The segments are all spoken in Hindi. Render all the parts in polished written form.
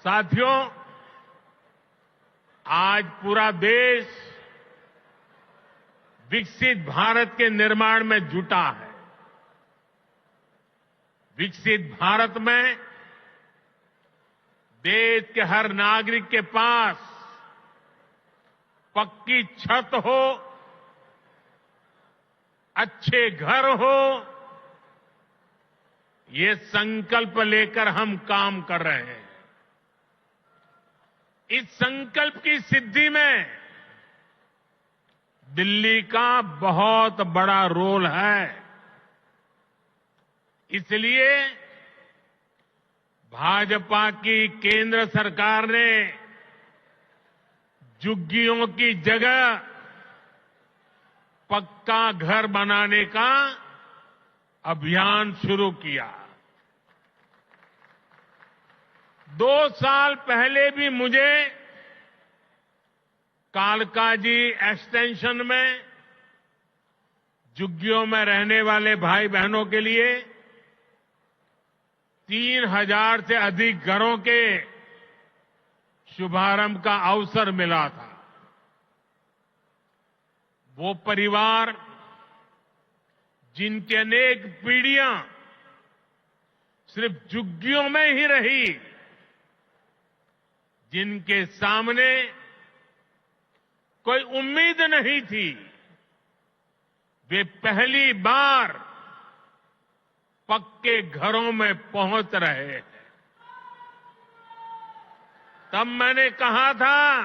साथियों, आज पूरा देश विकसित भारत के निर्माण में जुटा है। विकसित भारत में देश के हर नागरिक के पास पक्की छत हो, अच्छे घर हो, ये संकल्प लेकर हम काम कर रहे हैं। इस संकल्प की सिद्धि में दिल्ली का बहुत बड़ा रोल है। इसलिए भाजपा की केंद्र सरकार ने झुग्गियों की जगह पक्का घर बनाने का अभियान शुरू किया। 2 साल पहले भी मुझे कालकाजी एक्सटेंशन में झुग्गियों में रहने वाले भाई बहनों के लिए 3000 से अधिक घरों के शुभारंभ का अवसर मिला था। वो परिवार जिनकी अनेक पीढ़ियां सिर्फ झुग्गियों में ही रही, जिनके सामने कोई उम्मीद नहीं थी, वे पहली बार पक्के घरों में पहुंच रहे हैं। तब मैंने कहा था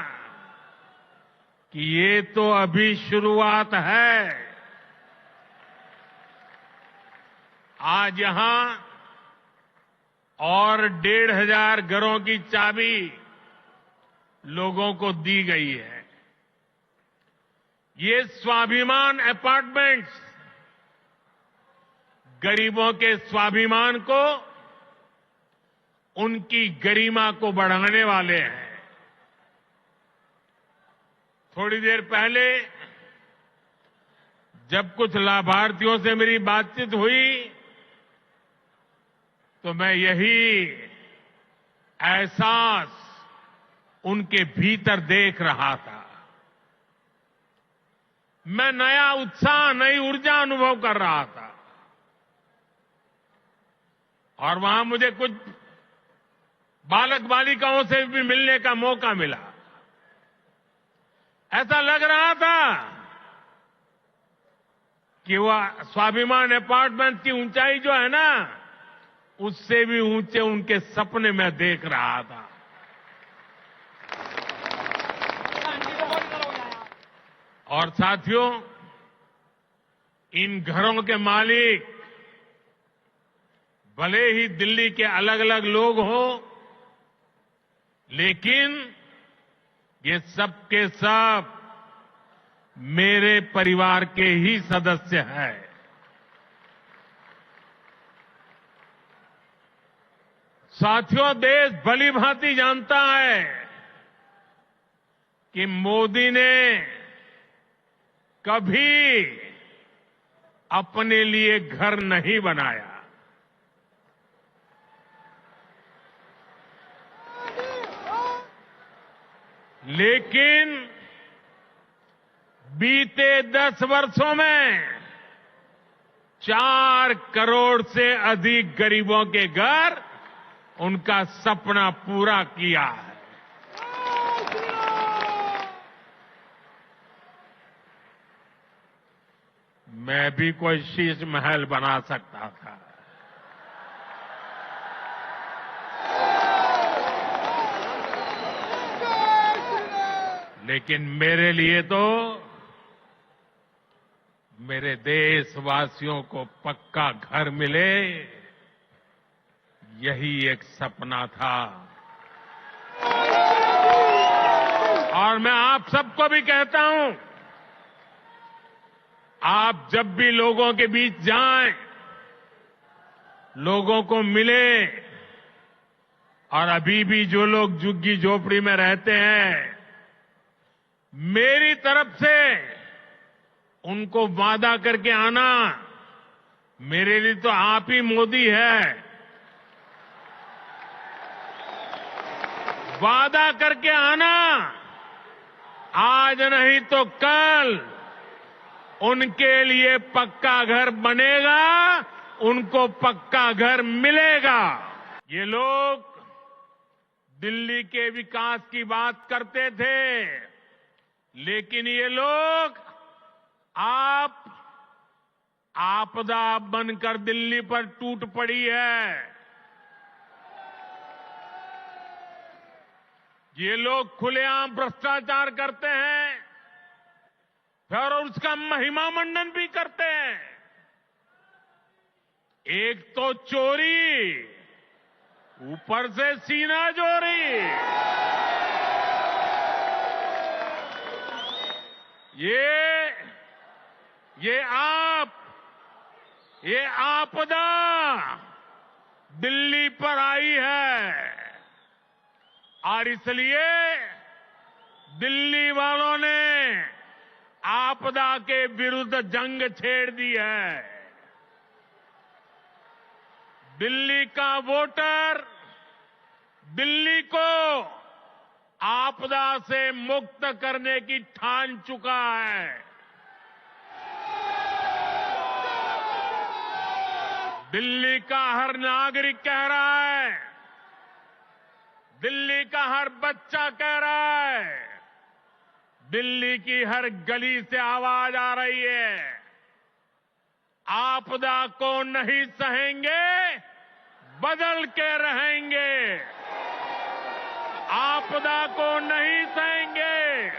कि ये तो अभी शुरुआत है। आज यहां और 1500 घरों की चाबी लोगों को दी गई है। ये स्वाभिमान अपार्टमेंट्स गरीबों के स्वाभिमान को, उनकी गरिमा को बढ़ाने वाले हैं। थोड़ी देर पहले जब कुछ लाभार्थियों से मेरी बातचीत हुई तो मैं यही एहसास उनके भीतर देख रहा था। मैं नया उत्साह, नई ऊर्जा अनुभव कर रहा था। और वहां मुझे कुछ बालक बालिकाओं से भी मिलने का मौका मिला। ऐसा लग रहा था कि वह स्वाभिमान अपार्टमेंट की ऊंचाई जो है ना, उससे भी ऊंचे उनके सपने में देख रहा था। और साथियों, इन घरों के मालिक भले ही दिल्ली के अलग अलग लोग हों, लेकिन ये सब के सब मेरे परिवार के ही सदस्य हैं। साथियों, देश भली भांति जानता है कि मोदी ने कभी अपने लिए घर नहीं बनाया। लेकिन बीते 10 वर्षों में 4 करोड़ से अधिक गरीबों के घर, उनका सपना पूरा किया है। मैं भी कोई शीश महल बना सकता था, लेकिन मेरे लिए तो मेरे देशवासियों को पक्का घर मिले, यही एक सपना था। और मैं आप सबको भी कहता हूं, आप जब भी लोगों के बीच जाएं, लोगों को मिले, और अभी भी जो लोग झुग्गी झोपड़ी में रहते हैं, मेरी तरफ से उनको वादा करके आना, मेरे लिए तो आप ही मोदी है। वादा करके आना, आज नहीं तो कल उनके लिए पक्का घर बनेगा, उनको पक्का घर मिलेगा। ये लोग दिल्ली के विकास की बात करते थे, लेकिन ये लोग आपदा बनकर दिल्ली पर टूट पड़ी है। ये लोग खुलेआम भ्रष्टाचार करते हैं, फिर उसका महिमा मंडन भी करते हैं। एक तो चोरी, ऊपर से सीना चोरी। ये आपदा दिल्ली पर आई है और इसलिए दिल्ली वालों ने आपदा के विरुद्ध जंग छेड़ दी है। दिल्ली का वोटर दिल्ली को आपदा से मुक्त करने की ठान चुका है। दिल्ली का हर नागरिक कह रहा है, दिल्ली का हर बच्चा कह रहा है, दिल्ली की हर गली से आवाज आ रही है, आपदा को नहीं सहेंगे, बदल के रहेंगे। आपदा को नहीं सहेंगे,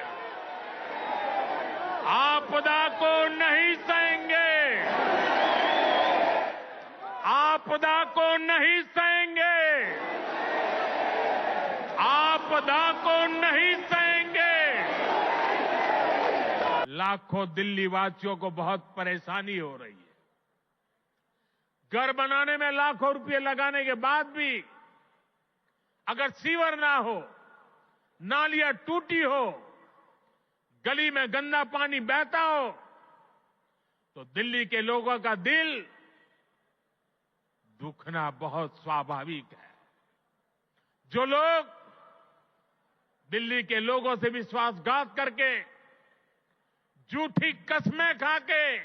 आपदा को नहीं सहेंगे, आपदा को नहीं सहेंगे, आपदा को नहीं सहेंगे। लाखों दिल्ली वासियों को बहुत परेशानी हो रही है। घर बनाने में लाखों रुपए लगाने के बाद भी अगर सीवर ना हो, नालियां टूटी हो, गली में गंदा पानी बहता हो, तो दिल्ली के लोगों का दिल दुखना बहुत स्वाभाविक है। जो लोग दिल्ली के लोगों से विश्वासघात करके, झूठी कस्में खाके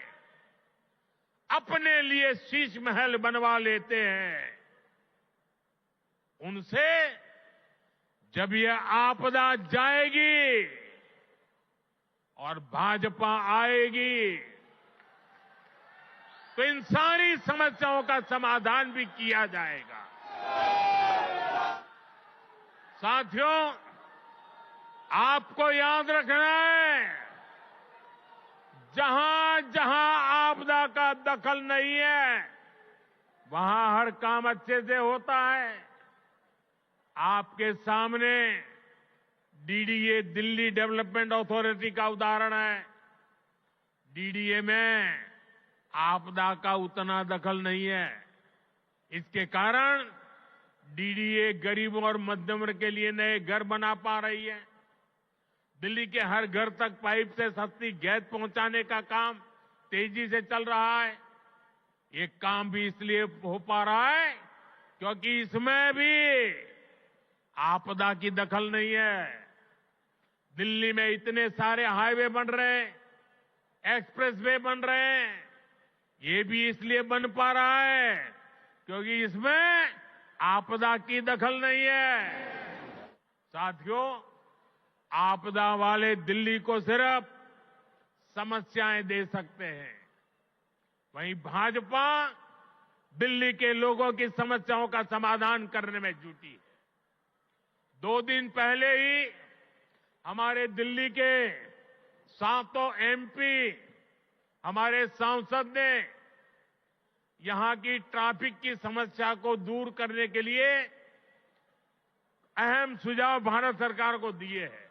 अपने लिए शीश महल बनवा लेते हैं, उनसे जब यह आपदा जाएगी और भाजपा आएगी तो इन सारी समस्याओं का समाधान भी किया जाएगा। साथियों, आपको याद रखना है, जहां जहां आपदा का दखल नहीं है, वहां हर काम अच्छे से होता है। आपके सामने डीडीए दिल्ली डेवलपमेंट अथॉरिटी का उदाहरण है। डीडीए में आपदा का उतना दखल नहीं है। इसके कारण डीडीए गरीबों और मध्यम वर्ग के लिए नए घर बना पा रही है। दिल्ली के हर घर तक पाइप से सस्ती गैस पहुंचाने का काम तेजी से चल रहा है। ये काम भी इसलिए हो पा रहा है क्योंकि इसमें भी आपदा की दखल नहीं है। दिल्ली में इतने सारे हाईवे बन रहे हैं, एक्सप्रेसवे बन रहे हैं, ये भी इसलिए बन पा रहा है क्योंकि इसमें आपदा की दखल नहीं है। साथियों, आपदा वाले दिल्ली को सिर्फ समस्याएं दे सकते हैं, वहीं भाजपा दिल्ली के लोगों की समस्याओं का समाधान करने में जुटी है। 2 दिन पहले ही हमारे दिल्ली के 7 एमपी, हमारे सांसद ने यहां की ट्रैफिक की समस्या को दूर करने के लिए अहम सुझाव भारत सरकार को दिए हैं।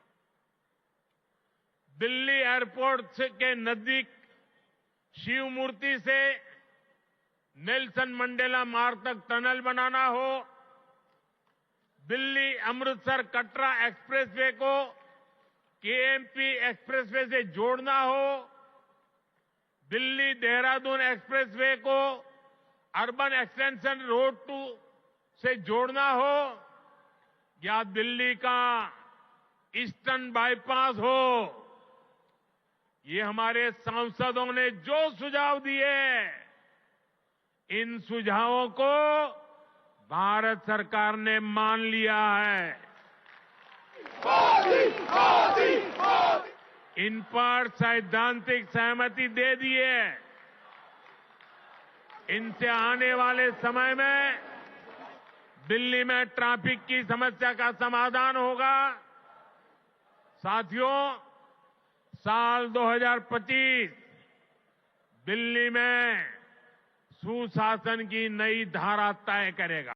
दिल्ली एयरपोर्ट के नजदीक शिव मूर्ति से नेल्सन मंडेला मार्ग तक टनल बनाना हो, दिल्ली अमृतसर कटरा एक्सप्रेसवे को केएमपी एक्सप्रेसवे से जोड़ना हो, दिल्ली देहरादून एक्सप्रेसवे को अर्बन एक्सटेंशन रोड 2 से जोड़ना हो, या दिल्ली का ईस्टर्न बाईपास हो, ये हमारे सांसदों ने जो सुझाव दिए, इन सुझावों को भारत सरकार ने मान लिया है। इन पर सैद्धांतिक सहमति दे दी है। इनसे आने वाले समय में दिल्ली में ट्रैफिक की समस्या का समाधान होगा। साथियों, साल 2025 दिल्ली में सुशासन की नई धारा तय करेगा।